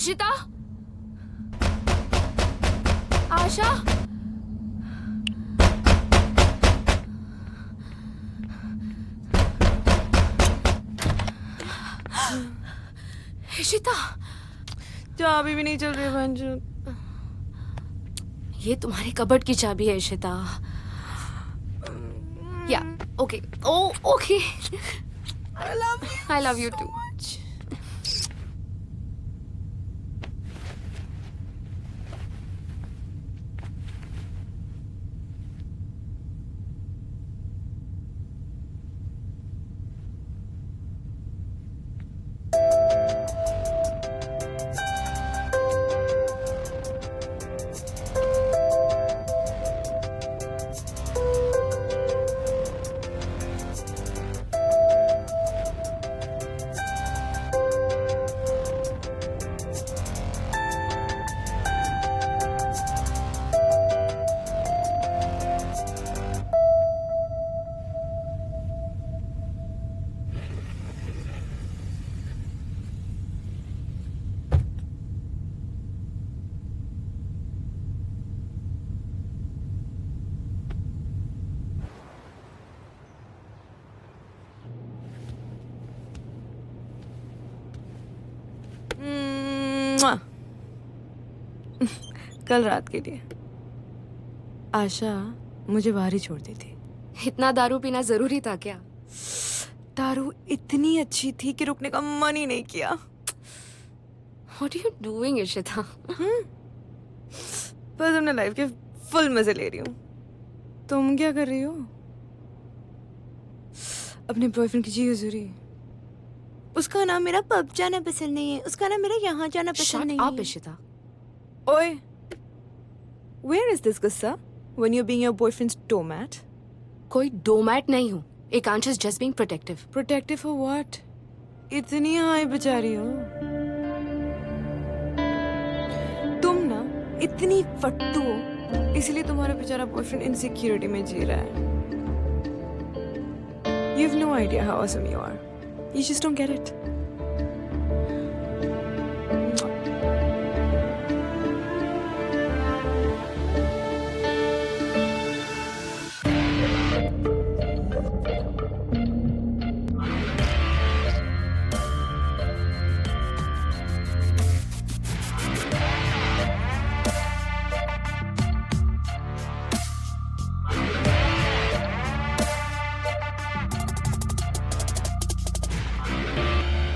इशिता, आशा, इशिता, चाबी भी नहीं चल रही भंजू। ये तुम्हारी कबर्ड की चाबी है इशिता। या okay, oh okay. I love you too. कल रात के लिए आशा मुझे बाहर ही छोड़ दी थी। इतना दारू पीना जरूरी था क्या? दारू इतनी अच्छी थी कि रुकने का मन ही नहीं किया। What are you doing, Ishita? बस अपने लाइफ के फुल मजे ले रही हूँ। तुम क्या कर रही हो? अपने बॉयफ्रेंड की जी हजूरी। उसका नाम मेरा पब जाना पसंद नहीं है, उसका नाम मेरा यहाँ जाना पसंद नहीं Shut up, है। इशिता। ओए, where is this गुस्सा? When you're being your boyfriend's doormat? कोई डोमैट नहीं हूँ। एकांश is just being protective. Protective for what? इतनी हाई बेचारी हो तुम ना, इतनी फट्टू हो, इसलिए तुम्हारा बेचारा बॉयफ्रेंड इनसिक्योरिटी में जी रहा है। You have no idea how awesome you are. You just don't get it.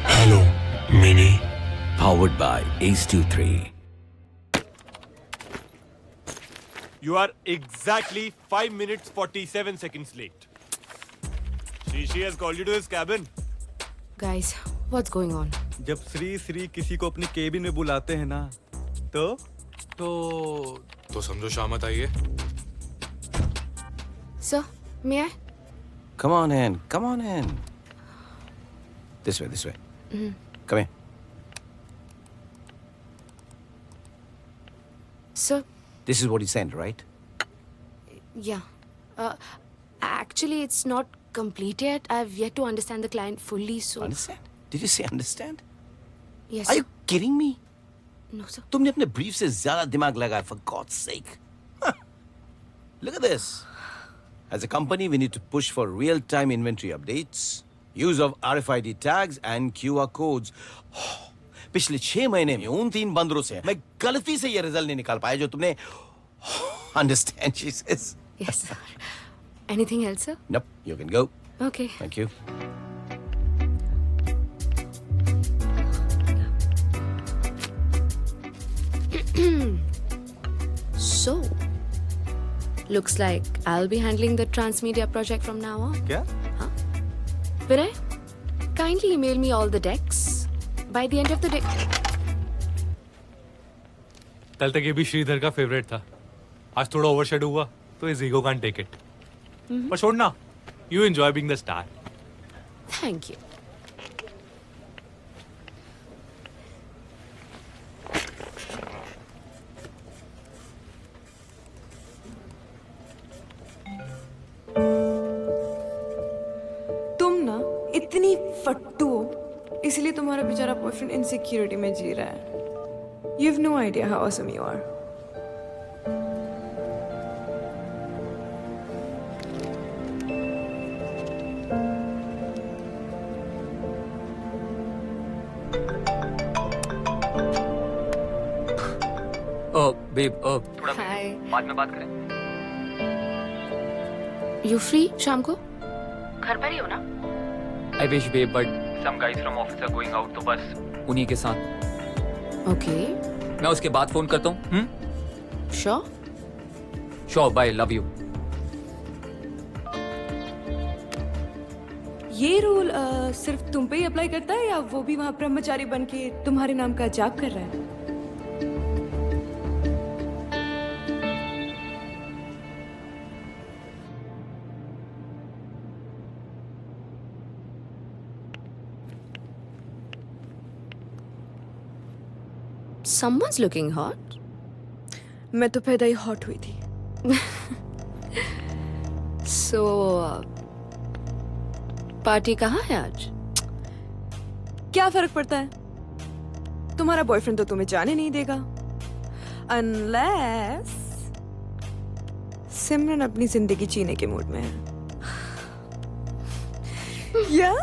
Hello, Mini. Powered by Ace23. You are exactly 5 minutes 47 seconds late. She has called you to his cabin. Guys, what's going on? जब श्री किसी को अपनी cabin में बुलाते हैं ना, तो समझो शामत आई है। Sir, may I? Come on in. Come on in. This way, this way. Come here. Sir, This is what you sent, right? yeah. Actually, it's not complete yet. I've yet to understand the client fully, so... Understand? Did you say understand? Yes, Are sir. you kidding me? No, sir. तुमने अपने brief से ज़्यादा दिमाग लगाया, for God's sake. Huh. Look at this. As a company, we need to push for real-time inventory updates, use of RFID tags and QR codes. पिछले 6 महीने में उन 3 बंदरों से मैं गलती से ये रिजल्ट नहीं निकाल पाया जो तुमने understand, she says. Yes, sir. Anything else, sir? Nope, you can go. Okay. Thank you. So, looks like I'll be handling the transmedia project from now on. क्या? Vinay, kindly email me all the decks by the end of the day. कल तक ये भी श्रीधर का favourite था, आज थोड़ा overshadow हुआ तो इस ईगो कांट टेक इट। पर छोड़ना, you enjoy being the star. Thank you. तुम ना इतनी फट्टू हो, इसलिए तुम्हारा बेचारा बॉयफ्रेंड इनसिक्योरिटी में जी रहा है। You have no idea how awesome you are. Babe थोड़ा Hi. बाद में बात करें. You free शाम को? घर पर ही हो ना? I wish babe but some guys from office are going out तो बस उन्हीं के साथ. Okay. मैं उसके बाद फोन करता हूँ. Sure. Sure, bye, love you. ये रूल सिर्फ तुम पे ही अप्लाई करता है या वो भी वहाँ ब्रह्मचारी बन के तुम्हारे नाम का जाप कर रहा है? Someone's looking hot. मैं तो पैदा ही हॉट हुई थी. So, पार्टी कहाँ है आज? क्या फर्क पड़ता है? तुम्हारा बॉयफ्रेंड तो तुम्हें जाने नहीं देगा. Unless सिमरन अपनी जिंदगी जीने के मूड में है. Yeah?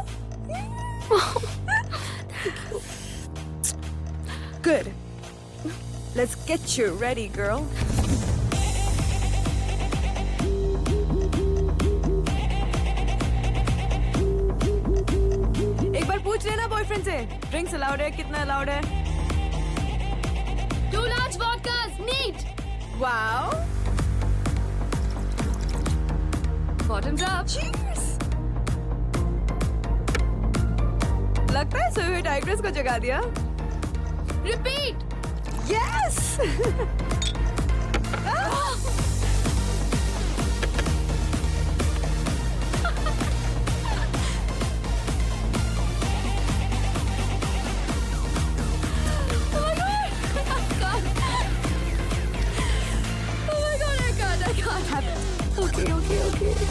Good. Let's get you ready, girl. एक बार पूछ लेना बॉयफ्रेंड से ड्रिंक्स अलाउड है, कितना अलाउड है. 2 large vodkas, neat. Wow. Bottoms up. Cheers. लगता है सोए हुए टाइग्रेस को जगा दिया. Repeat. Yes. Okay.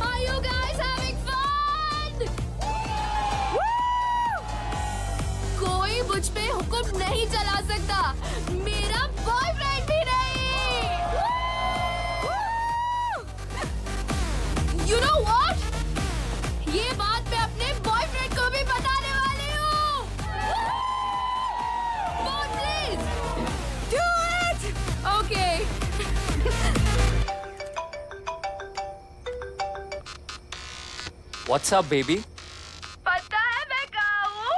Are you guys having fun? कोई मुझ पे हुक्म नहीं चला सकता. मेरा बॉयफ्रेंड भी नहीं. You know what? ये बात मैं अपने बॉयफ्रेंड को भी बताने वाली हूँ. Phone, please. Do it. Okay. What's up, baby? पता है मैं कहाँ हूँ?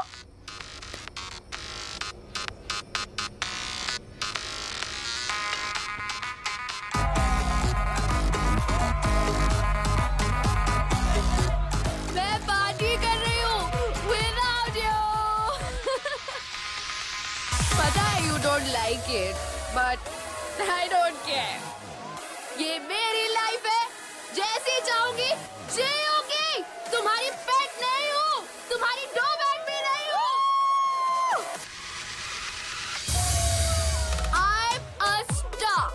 मैं पार्टी कर रही हूँ without you. पता है you don't like it, but I don't care. ये मेरी लाइफ है, जैसी चाहूंगी जियोगी. तुम्हारी पेट नहीं हूँ, तुम्हारी डोरमैट भी नहीं हूँ. I'm a star.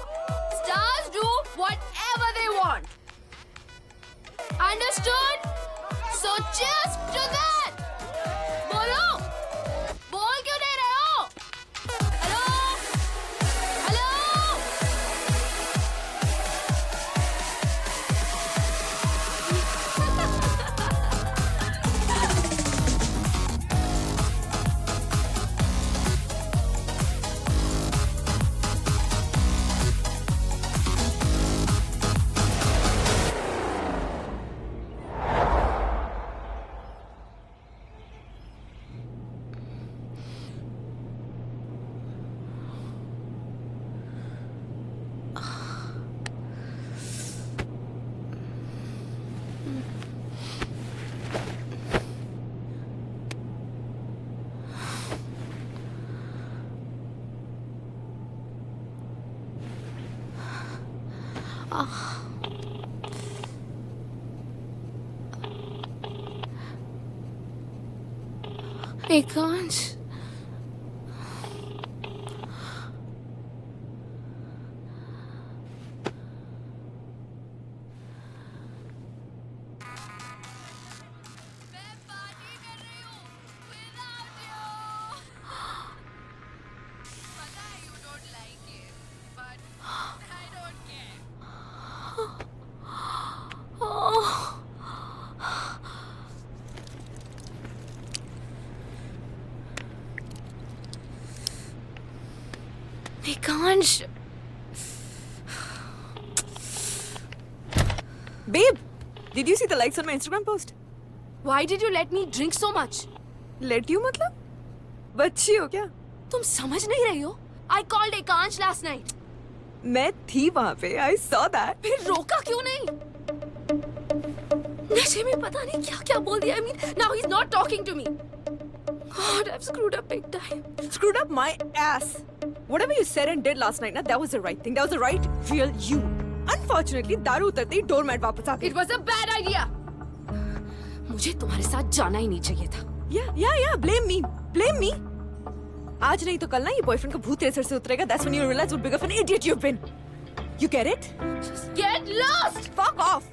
Stars do whatever they want. Understood? So cheers to that. बोलो, बोल क्यों नहीं रहे हो? Hello, hello. Ekansh, Ekansh, Babe, did you see the likes on my Instagram post? why did you let me drink so much? Let you मतलब? बच्ची हो क्या? तुम समझ नहीं रही हो? I called Ekansh last night. मैं थी वहाँ पे. I saw that. फिर रोका क्यों नहीं? नशे में पता नहीं क्या क्या बोल दिया. I mean, now he's not talking to me. God, I've screwed up big time. Screwed up my ass. Whatever you said and did last night, that was the right thing. That was the right, real you. Unfortunately, दारू उतरते ही doormat वापस आ गई. It was a bad idea. मुझे तुम्हारे साथ जाना ही नहीं चाहिए था. Yeah. Blame me. Blame me. आज नहीं तो कल ना ये बॉयफ्रेंड का भूत तेरे सर से उतरेगा. That's when you realize what big of an idiot you've been. You get it? Just get lost. Fuck off.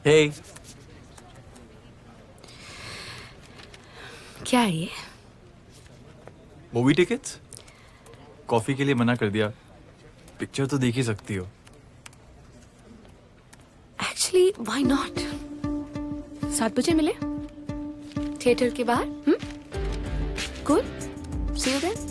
Hey, क्या है ये? Movie tickets? कॉफी के लिए मना कर दिया. पिक्चर तो देख ही सकती हो. Actually, why not? 7 बजे मिले थिएटर के बाहर. Good. See you then.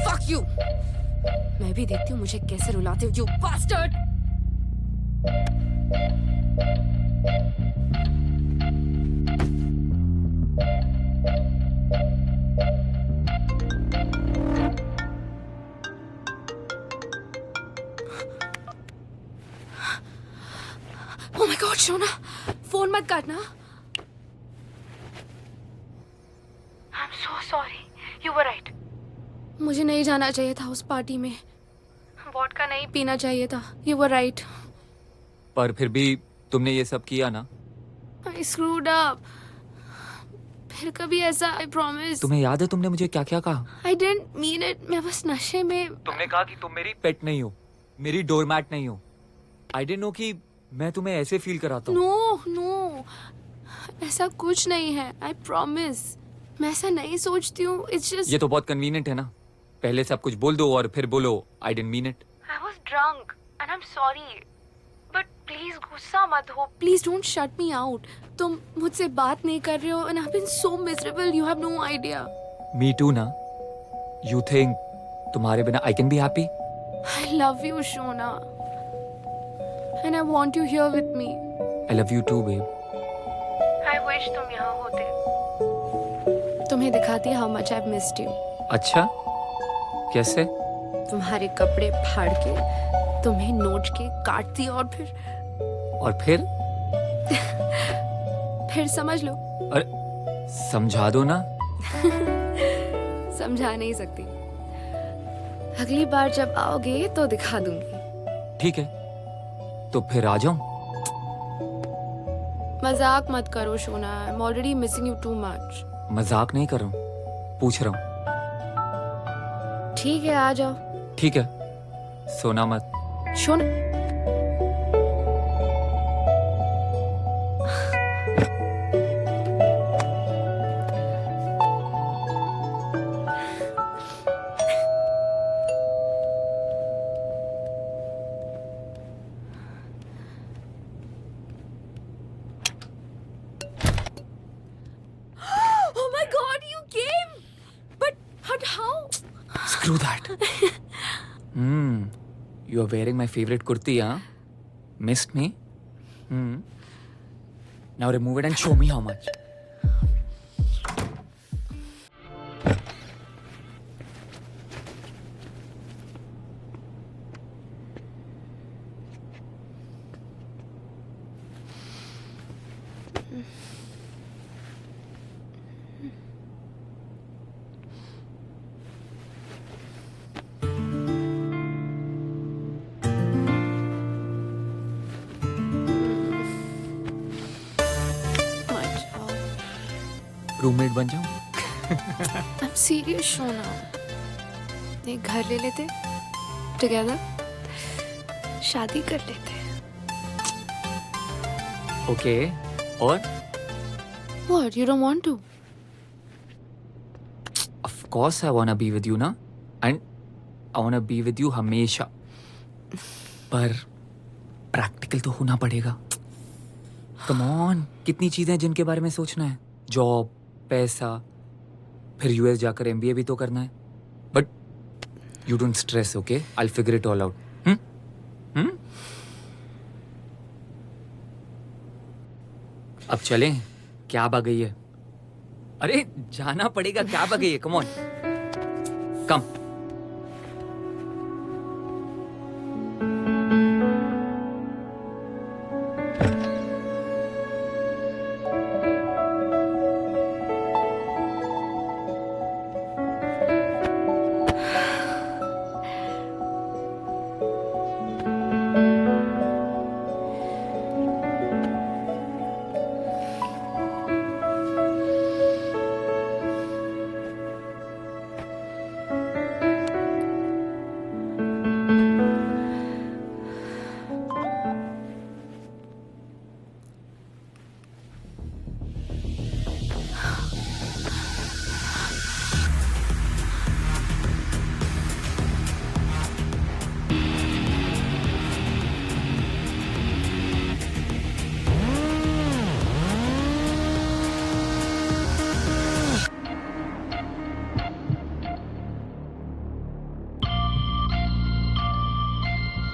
Fuck you. मैं भी देखती हूँ मुझे कैसे रुलाते हो, you bastard. Oh my God, Shona, phone मत काटना. I'm so sorry. You were right. मुझे नहीं जाना चाहिए था उस पार्टी में. वोडका नहीं पीना चाहिए था. You were right. पर फिर भी तुमने ये सब किया ना. I screwed up. फिर कभी ऐसा, आई प्रॉमिस। तुम्हें याद है तुमने मुझे क्या क्या कहा? आई डिडंट मीन इट, मैं बस नशे में। तुमने कहा कि तुम मेरी पेट नहीं हो, मेरी डोरमैट नहीं हो। आई डिडंट नो कि मैं तुम्हें ऐसे फील कराता हूँ। नो, ऐसा कुछ नहीं है, आई प्रॉमिस। मैं ऐसा नहीं सोचती हूँ, इट्स जस्ट। ये तो बहुत कन्वीनियंट है ना, पहले सब कुछ बोल दो और फिर बोलो I didn't mean it. I was drunk and I'm sorry. But please गुस्सा मत हो. Please don't shut me out. तुम मुझसे बात नहीं कर रहे हो and I have been so miserable, you have no idea. Me too ना। यू थिंक तुम्हारे बिना I can be happy? I love you शोना and I want you here with me. I love you too babe. I wish तुम यहाँ होते. तुम्हें दिखाती how much I have missed you. अच्छा, कैसे? तुम्हारे कपड़े फाड़ के, तुम्हें नोच के काटती और फिर समझ लो। अरे समझा दो ना। समझा नहीं सकती, अगली बार जब आओगे तो दिखा दूंगी। ठीक है, तो फिर आ जाऊं। मजाक मत करो Shona, I am already missing you too much. मजाक नहीं कर रहा हूं, पूछ रहा हूं। ठीक है, आ जाओ। ठीक है, सोना मत। Shona, oh my god, you came! But how? Screw that. You are wearing my favorite kurti, huh? Missed me? Now remove it and show me how much. Roommate बन जाऊं? I'm serious शोना, एक घर ले लेते टुगेदर, शादी कर लेते। ओके, और? What, you don't want to? Of course I wanna be with you ना, and I wanna be with you हमेशा। पर प्रैक्टिकल तो होना पड़ेगा। Come on, कितनी चीजें हैं जिनके बारे में सोचना है। जॉब, पैसा, फिर यूएस जाकर एमबीए भी तो करना है। But you don't stress, okay? I will figure it all out. अब चलें? क्या आ गई है? अरे जाना पड़ेगा, क्या आ गई है? Come on, come.